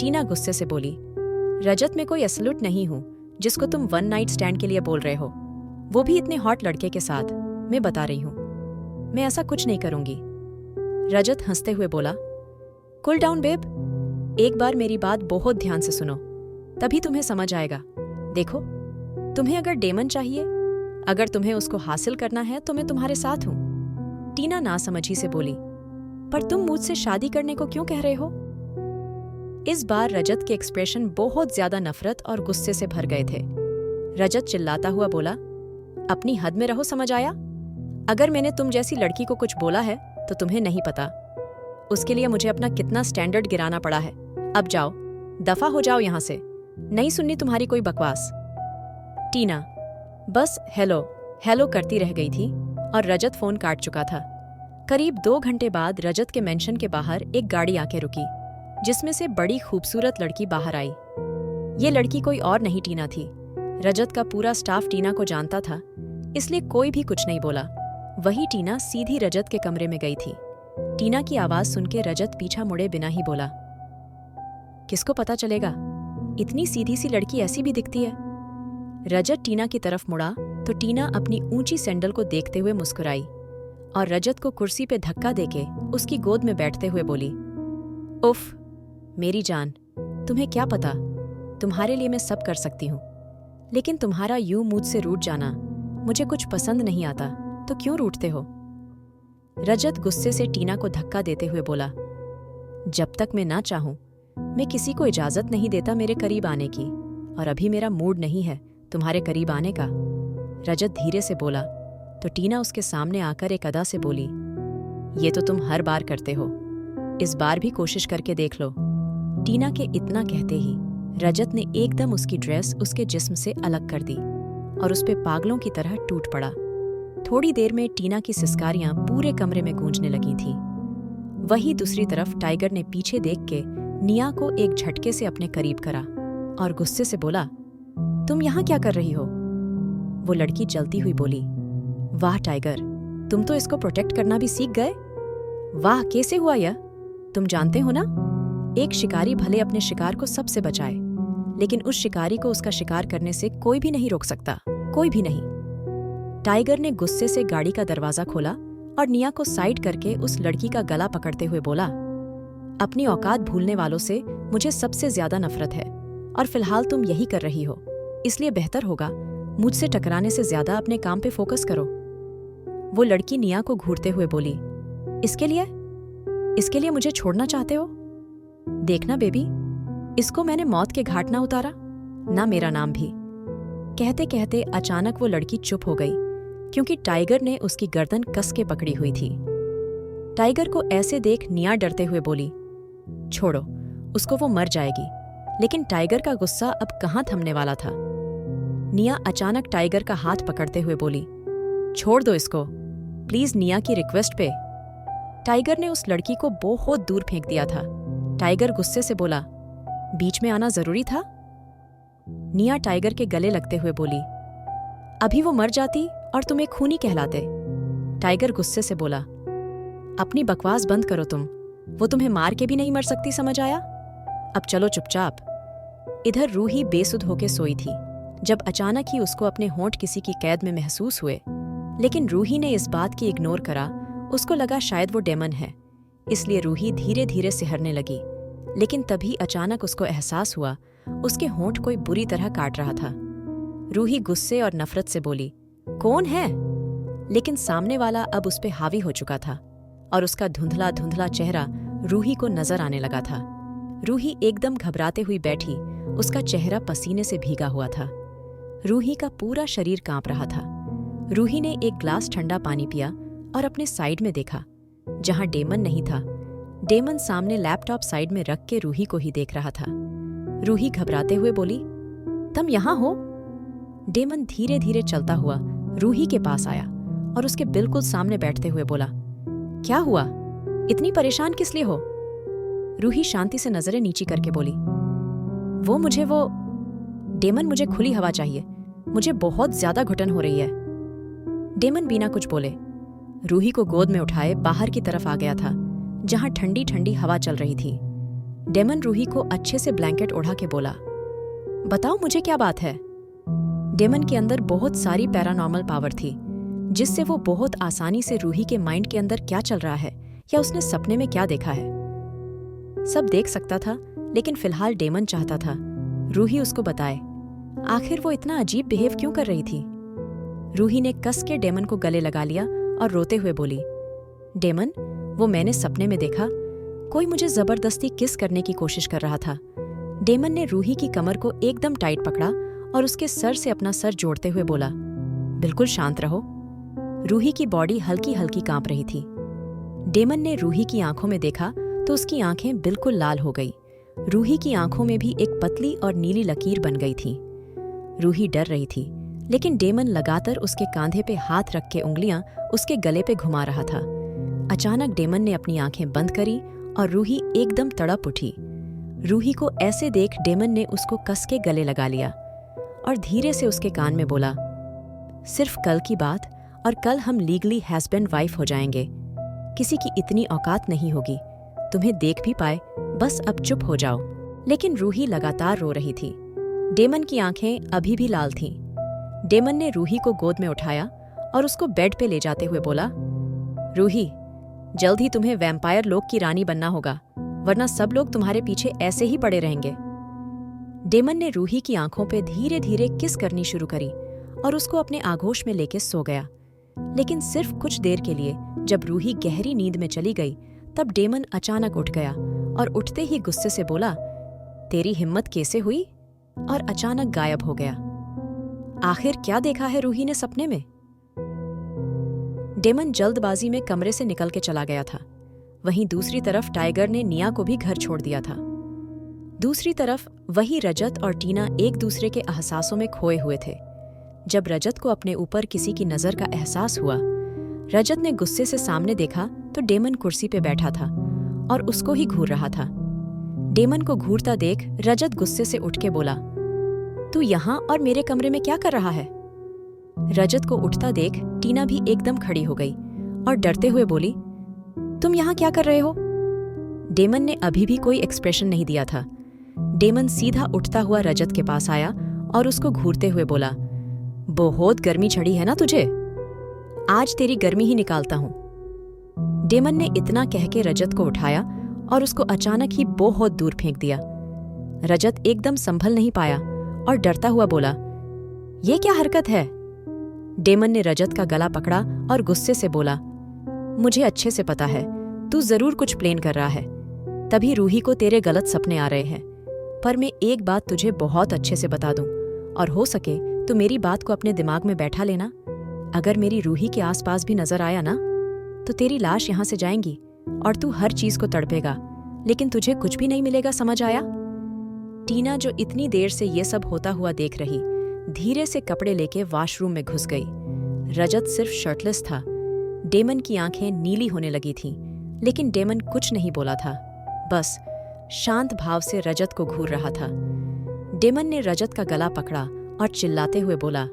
टीना गुस्से से बोली, रजत मैं कोई एब्सोल्यूट नहीं हूँ जिसको तुम वन नाइट स्टैंड के लिए बोल रहे हो, वो भी इतने हॉट लड़के के साथ। मैं बता रही हूँ, मैं ऐसा कुछ नहीं करूंगी। रजत हंसते हुए बोला, कूल डाउन बेब, एक बार मेरी बात बहुत ध्यान से सुनो, तभी तुम्हें समझ आएगा। देखो, तुम्हें अगर डेमन चाहिए, अगर तुम्हें उसको हासिल करना है तो मैं तुम्हारे साथ हूं। टीना नासमझी से बोली, पर तुम मुझसे शादी करने को क्यों कह रहे हो? इस बार रजत के एक्सप्रेशन बहुत ज्यादा नफरत और गुस्से से भर गए थे। रजत चिल्लाता हुआ बोला, अपनी हद में रहो, समझ आया? अगर मैंने तुम जैसी लड़की को कुछ बोला है तो तुम्हें नहीं पता, उसके लिए मुझे अपना कितना स्टैंडर्ड गिराना पड़ा है। अब जाओ, दफा हो जाओ यहां से, नहीं सुननी तुम्हारी कोई बकवास। टीना बस हेलो हेलो करती रह गई थी और रजत फोन काट चुका था। करीब 2 घंटे बाद रजत के मेंशन के बाहर एक गाड़ी आके रुकी, जिसमें से बड़ी खूबसूरत लड़की बाहर आई। ये लड़की कोई और नहीं टीना थी। रजत का पूरा स्टाफ टीना को जानता था, इसलिए कोई भी कुछ नहीं बोला। वही टीना सीधी रजत के कमरे में गई थी। टीना की आवाज सुनके रजत पीछा मुड़े बिना ही बोला, किसको पता चलेगा, इतनी सीधी सी लड़की ऐसी भी दिखती है। रजत टीना की तरफ मुड़ा तो टीना अपनी ऊंची सैंडल को देखते हुए मुस्कुराई और रजत को कुर्सी पे धक्का देके उसकी गोद में बैठते हुए बोली, उफ मेरी जान, तुम्हें क्या पता, तुम्हारे लिए मैं सब कर सकती हूँ, लेकिन तुम्हारा यूं मुझसे रूठ जाना मुझे कुछ पसंद नहीं आता। तो क्यों रूठते हो? रजत गुस्से से टीना को धक्का देते हुए बोला, जब तक मैं ना चाहूं मैं किसी को इजाजत नहीं देता मेरे करीब आने की, और अभी मेरा मूड नहीं है तुम्हारे करीब आने का। रजत धीरे से बोला तो टीना उसके सामने आकर एक अदा से बोली, ये तो तुम हर बार करते हो, इस बार भी कोशिश करके देख लो। टीना के इतना कहते ही रजत ने एकदम उसकी ड्रेस उसके जिस्म से अलग कर दी और उस पे पागलों की तरह टूट पड़ा। थोड़ी देर में टीना की सिसकारियां पूरे कमरे में गूंजने लगी थीं। वहीं दूसरी तरफ टाइगर ने पीछे देख के निया को एक झटके से अपने करीब करा और गुस्से से बोला, तुम यहाँ क्या कर रही हो? वो लड़की जलती हुई बोली, वाह टाइगर, तुम तो इसको प्रोटेक्ट करना भी सीख गए। वाह, कैसे हुआ यह? तुम जानते हो ना, एक शिकारी भले अपने शिकार को सबसे बचाए, लेकिन उस शिकारी को उसका शिकार करने से कोई भी नहीं रोक सकता, कोई भी नहीं। टाइगर ने गुस्से से गाड़ी का दरवाजा खोला और निया को साइड करके उस लड़की का गला पकड़ते हुए बोला, अपनी औकात भूलने वालों से मुझे सबसे ज्यादा नफरत है और फिलहाल तुम यही कर रही हो, इसलिए बेहतर होगा मुझसे टकराने से ज्यादा अपने काम पे फोकस करो। वो लड़की निया को घूरते हुए बोली, इसके लिए मुझे छोड़ना चाहते हो? देखना बेबी, इसको मैंने मौत के घाट ना उतारा, ना मेरा नाम भी। कहते कहते अचानक वो लड़की चुप हो गई, क्योंकि टाइगर ने उसकी गर्दन कस के पकड़ी हुई थी। टाइगर को ऐसे देख निया डरते हुए बोली, छोड़ो उसको, वो मर जाएगी। लेकिन टाइगर का गुस्सा अब कहाँ थमने वाला था। निया अचानक टाइगर का हाथ पकड़ते हुए बोली, छोड़ दो इसको प्लीज, निया की रिक्वेस्ट पे। टाइगर ने उस लड़की को बहुत दूर फेंक दिया था। टाइगर गुस्से से बोला, बीच में आना जरूरी था? निया टाइगर के गले लगते हुए बोली, अभी वो मर जाती और तुम एक खूनी कहलाते। टाइगर गुस्से से बोला, अपनी बकवास बंद करो तुम, वो तुम्हें मार के भी नहीं मर सकती, समझ आया? अब चलो चुपचाप। इधर रूही बेसुध होके सोई थी जब अचानक ही उसको अपने होंठ किसी की कैद में महसूस हुए, लेकिन रूही ने इस बात की इग्नोर करा। उसको लगा शायद वो डेमन है, इसलिए रूही धीरे धीरे सिहरने लगी। लेकिन तभी अचानक उसको एहसास हुआ उसके होंठ कोई बुरी तरह काट रहा था। रूही गुस्से और नफरत से बोली, कौन है? लेकिन सामने वाला अब उस पे हावी हो चुका था और उसका धुंधला धुंधला चेहरा रूही को नजर आने लगा था। रूही एकदम घबराते हुई बैठी, उसका चेहरा पसीने से भीगा हुआ था। रूही का पूरा शरीर कांप रहा था। रूही ने एक ग्लास ठंडा पानी पिया और अपने साइड में देखा, जहां डेमन नहीं था। डेमन सामने लैपटॉप साइड में रख के रूही को ही देख रहा था। रूही घबराते हुए बोली, तुम यहाँ हो? डेमन धीरे धीरे चलता हुआ रूही के पास आया और उसके बिल्कुल सामने बैठते हुए बोला, क्या हुआ? इतनी परेशान किस लिए हो? रूही शांति से नजरें नीची करके बोली, वो डेमन, मुझे खुली हवा चाहिए, मुझे बहुत ज्यादा घुटन हो रही है। डेमन बिना कुछ बोले रूही को गोद में उठाए बाहर की तरफ आ गया था, जहां ठंडी ठंडी हवा चल रही थी। डेमन रूही को अच्छे से ब्लैंकेट ओढ़ा के बोला, बताओ मुझे क्या बात है। डेमन के अंदर बहुत सारी पैरानॉर्मल पावर थी, जिससे वो बहुत आसानी से रूही के माइंड के अंदर क्या चल रहा है या उसने सपने में क्या देखा है सब देख सकता था। लेकिन फिलहाल डेमन चाहता था रूही उसको बताए आखिर वो इतना अजीब बिहेव क्यों कर रही थी। रूही ने कस के डेमन को गले लगा लिया और रोते हुए बोली, डेमन, वो मैंने सपने में देखा, कोई मुझे जबरदस्ती किस करने की कोशिश कर रहा था। डेमन ने रूही की कमर को एकदम टाइट पकड़ा और उसके सर से अपना सर जोड़ते हुए बोला, बिल्कुल शांत रहो। रूही की बॉडी हल्की हल्की कांप रही थी। डेमन ने रूही की आंखों में देखा तो उसकी आंखें बिल्कुल लाल हो गई। रूही की आंखों में भी एक पतली और नीली लकीर बन गई थी। रूही डर रही थी, लेकिन डेमन लगातार उसके कांधे पे हाथ रख के उंगलियां उसके गले पे घुमा रहा था। अचानक डेमन ने अपनी आंखें बंद करी और रूही एकदम तड़प उठी। रूही को ऐसे देख डेमन ने उसको कस के गले लगा लिया और धीरे से उसके कान में बोला, सिर्फ कल की बात, और कल हम लीगली हस्बैंड वाइफ हो जाएंगे। किसी की इतनी औकात नहीं होगी तुम्हें देख भी पाए, बस अब चुप हो जाओ। लेकिन रूही लगातार रो रही थी। डेमन की आंखें अभी भी लाल थीं। डेमन ने रूही को गोद में उठाया और उसको बेड पे ले जाते हुए बोला, रूही, जल्द ही तुम्हें वैम्पायर लोक की रानी बनना होगा, वरना सब लोग तुम्हारे पीछे ऐसे ही पड़े रहेंगे। डेमन ने रूही की आंखों पे धीरे धीरे किस करनी शुरू करी और उसको अपने आगोश में लेके सो गया। लेकिन सिर्फ कुछ देर के लिए जब रूही गहरी नींद में चली गई, तब डेमन अचानक उठ गया और उठते ही गुस्से से बोला, तेरी हिम्मत कैसे हुई? और अचानक गायब हो गया। आखिर क्या देखा है रूही ने सपने में? डेमन जल्दबाजी में कमरे से निकल के चला गया था। वहीं दूसरी तरफ टाइगर ने निया को भी घर छोड़ दिया था। दूसरी तरफ वही रजत और टीना एक दूसरे के एहसासों में खोए हुए थे। जब रजत को अपने ऊपर किसी की नजर का एहसास हुआ, रजत ने गुस्से से सामने देखा तो डेमन कुर्सी पे बैठा था और उसको ही घूर रहा था। डेमन को घूरता देख रजत गुस्से से उठ के बोला, तू यहाँ और मेरे कमरे में क्या कर रहा है? रजत को उठता देख टीना भी एकदम खड़ी हो गई और डरते हुए बोली, तुम यहाँ क्या कर रहे हो? डेमन ने अभी भी कोई एक्सप्रेशन नहीं दिया था। डेमन सीधा उठता हुआ रजत के पास आया और उसको घूरते हुए बोला, बहुत गर्मी चढ़ी है ना तुझे? आज तेरी गर्मी ही निकालता हूं। डेमन ने इतना कह के रजत को उठाया और उसको अचानक ही बहुत दूर फेंक दिया। रजत एकदम संभल नहीं पाया और डरता हुआ बोला, ये क्या हरकत है? डेमन ने रजत का गला पकड़ा और गुस्से से बोला, मुझे अच्छे से पता है तू जरूर कुछ प्लान कर रहा है, तभी रूही को तेरे गलत सपने आ रहे हैं। पर मैं एक बात तुझे बहुत अच्छे से बता दूं, और हो सके तो मेरी बात को अपने दिमाग में बैठा लेना। अगर मेरी रूही के आसपास भी नजर आया ना, तो तेरी लाश यहां से जाएंगी और तू हर चीज को तड़पेगा, लेकिन तुझे कुछ भी नहीं मिलेगा, समझ आया? टीना, जो इतनी देर से ये सब होता हुआ देख रही, धीरे से कपड़े लेके वॉशरूम में घुस गई। रजत सिर्फ शर्टलेस था। डेमन की आंखें नीली होने लगी थीं, लेकिन डेमन कुछ नहीं बोला था, बस शांत भाव से रजत को घूर रहा था। डेमन ने रजत का गला पकड़ा और चिल्लाते हुए बोला,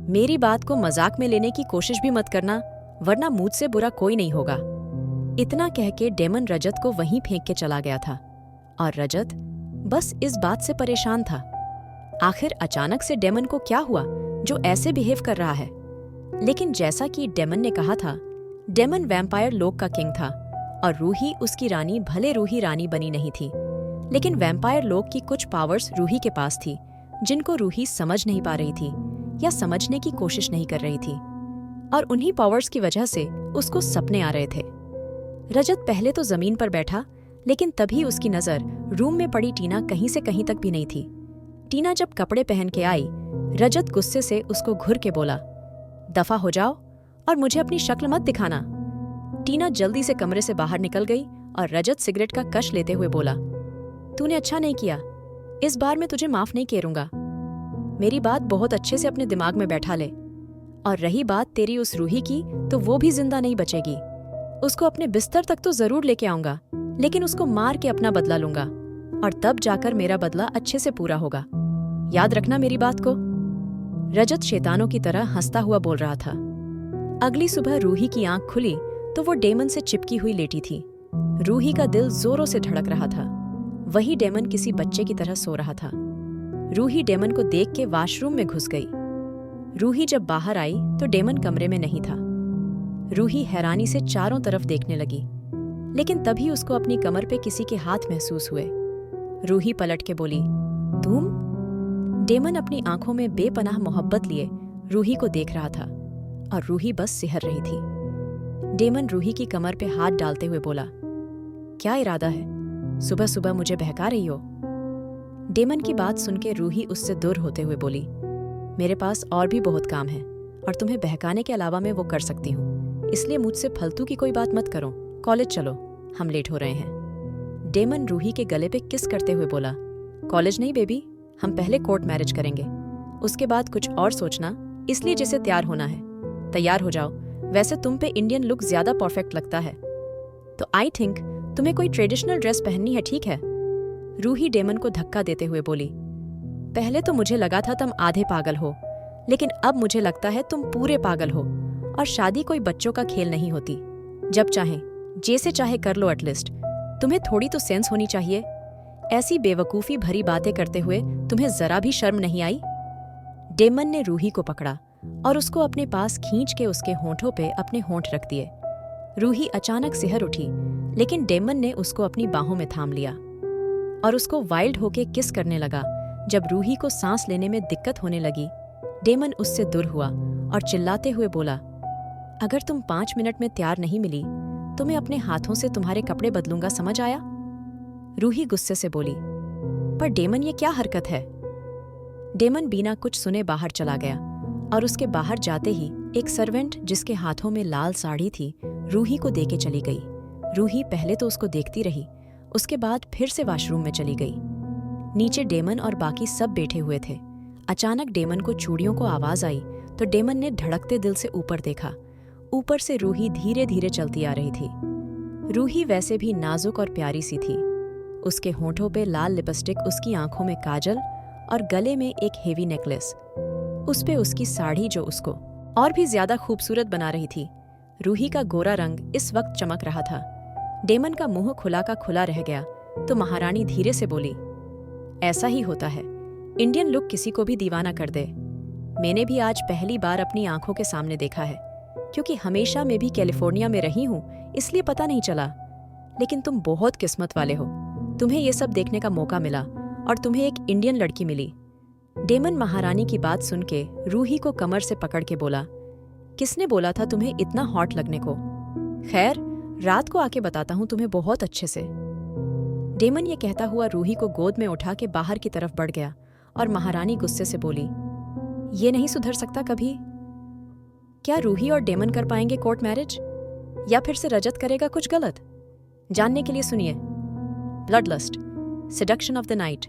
मेरी बात को मजाक में लेने की कोशिश भी मत करना, वरना मुझसे बुरा कोई नहीं होगा। इतना कह के डेमन रजत को वहीं फेंक के चला गया था और रजत बस इस बात से परेशान था, आखिर अचानक से डेमन को क्या हुआ जो ऐसे बिहेव कर रहा है। लेकिन जैसा कि डेमन ने कहा था, डेमन वैम्पायर लोक का किंग था और रूही उसकी रानी भले रूही रानी बनी नहीं थी, लेकिन वैम्पायर लोक की कुछ पावर्स रूही के पास थी, जिनको रूही समझ नहीं पा रही थी या समझने की कोशिश नहीं कर रही थी, और उन्हीं पावर्स की वजह से उसको सपने आ रहे थे। रजत पहले तो जमीन पर बैठा, लेकिन तभी उसकी नजर रूम में पड़ी टीना कहीं से कहीं तक भी नहीं थी। टीना जब कपड़े पहन के आई, रजत गुस्से से उसको घुर के बोला, दफा हो जाओ और मुझे अपनी शक्ल मत दिखाना। टीना जल्दी से कमरे से बाहर निकल गई और रजत सिगरेट का कश लेते हुए बोला, तूने अच्छा नहीं किया, इस बार मैं तुझे माफ नहीं करूंगा। मेरी बात बहुत अच्छे से अपने दिमाग में बैठा ले, और रही बात तेरी उस रूही की, तो वो भी जिंदा नहीं बचेगी। उसको अपने बिस्तर तक तो जरूर लेके आऊंगा, लेकिन उसको मार के अपना बदला लूंगा, और तब जाकर मेरा बदला अच्छे से पूरा होगा। याद रखना मेरी बात को। रजत शैतानों की तरह हंसता हुआ बोल रहा था। अगली सुबह रूही की आंख खुली तो वो डेमन से चिपकी हुई लेटी थी। रूही का दिल जोरों से धड़क रहा था। वही डेमन किसी बच्चे की तरह सो रहा था। रूही डेमन को देख के वॉशरूम में घुस गई। रूही जब बाहर आई तो डेमन कमरे में नहीं था। रूही हैरानी से चारों तरफ देखने लगी, लेकिन तभी उसको अपनी कमर पे किसी के हाथ महसूस हुए। रूही पलट के बोली, तुम? डेमन अपनी आंखों में बेपनाह मोहब्बत लिए रूही को देख रहा था और रूही बस सिहर रही थी। डेमन रूही की कमर पे हाथ डालते हुए बोला, क्या इरादा है? सुबह सुबह मुझे बहका रही हो? डेमन की बात सुन के रूही उससे दूर होते हुए बोली, मेरे पास और भी बहुत काम है और तुम्हें बहकाने के अलावा मैं वो कर सकती हूँ, इसलिए मुझसे फालतू की कोई बात मत करो। कॉलेज चलो, हम लेट हो रहे हैं। डेमन रूही के गले पे किस करते हुए बोला, कॉलेज नहीं बेबी, हम पहले कोर्ट मैरिज करेंगे, उसके बाद कुछ और सोचना, इसलिए जैसे तैयार होना है तैयार हो जाओ। वैसे तुम पे इंडियन लुक ज्यादा परफेक्ट लगता है, तो आई थिंक तुम्हें कोई ट्रेडिशनल ड्रेस पहननी है, ठीक है? रूही डेमन को धक्का देते हुए बोली, पहले तो मुझे लगा था तुम आधे पागल हो, लेकिन अब मुझे लगता है तुम पूरे पागल हो और शादी कोई बच्चों का खेल नहीं होती। जब चाहे जैसे चाहे कर लो, एटलीस्ट तुम्हें थोड़ी तो सेंस होनी चाहिए। ऐसी बेवकूफ़ी भरी बातें करते हुए तुम्हें जरा भी शर्म नहीं आई? डेमन ने रूही को पकड़ा और उसको अपने पास खींच के उसके होंठों पे अपने होंठ रख दिए। रूही अचानक सिहर उठी, लेकिन डेमन ने उसको अपनी बाहों में थाम लिया और उसको वाइल्ड होके किस करने लगा। जब रूही को सांस लेने में दिक्कत होने लगी, डेमन उससे दूर हुआ और चिल्लाते हुए बोला, अगर तुम 5 मिनट में तैयार नहीं मिली तो मैं अपने हाथों से तुम्हारे कपड़े बदलूंगा, समझ आया? रूही गुस्से से बोली, पर डेमन ये क्या हरकत है? डेमन बिना कुछ सुने बाहर चला गया और उसके बाहर जाते ही एक सर्वेंट जिसके हाथों में लाल साड़ी थी रूही को देके चली गई। रूही पहले तो उसको देखती रही, उसके बाद फिर से वॉशरूम में चली गई। नीचे डेमन और बाकी सब बैठे हुए थे। अचानक डेमन को चूड़ियों को आवाज आई तो डेमन ने धड़कते दिल से ऊपर देखा। ऊपर से रूही धीरे धीरे चलती आ रही थी। रूही वैसे भी नाजुक और प्यारी सी थी। उसके होंठों पे लाल लिपस्टिक, उसकी आंखों में काजल और गले में एक हेवी नेकलेस। उस पे उसकी साड़ी जो उसको और भी ज्यादा खूबसूरत बना रही थी। रूही का गोरा रंग इस वक्त चमक रहा था। डेमन का मुंह खुला का खुला रह गया तो महारानी धीरे से बोली, ऐसा ही होता है, इंडियन लुक किसी को भी दीवाना कर दे। मैंने भी आज पहली बार अपनी आंखों के सामने देखा है, क्योंकि हमेशा मैं भी कैलिफोर्निया में रही हूँ, इसलिए पता नहीं चला। लेकिन तुम बहुत किस्मत वाले हो, तुम्हें ये सब देखने का मौका मिला और तुम्हें एक इंडियन लड़की मिली। डेमन महारानी की बात सुन के रूही को कमर से पकड़ के बोला, किसने बोला था तुम्हें इतना हॉट लगने को? खैर, रात को आके बताता हूँ तुम्हें बहुत अच्छे से। डेमन ये कहता हुआ रूही को गोद में उठा के बाहर की तरफ बढ़ गया और महारानी गुस्से से बोली, ये नहीं सुधर सकता कभी। क्या रूही और डेमन कर पाएंगे कोर्ट मैरिज, या फिर से रजत करेगा कुछ गलत? जानने के लिए सुनिए blood lust, seduction of the night.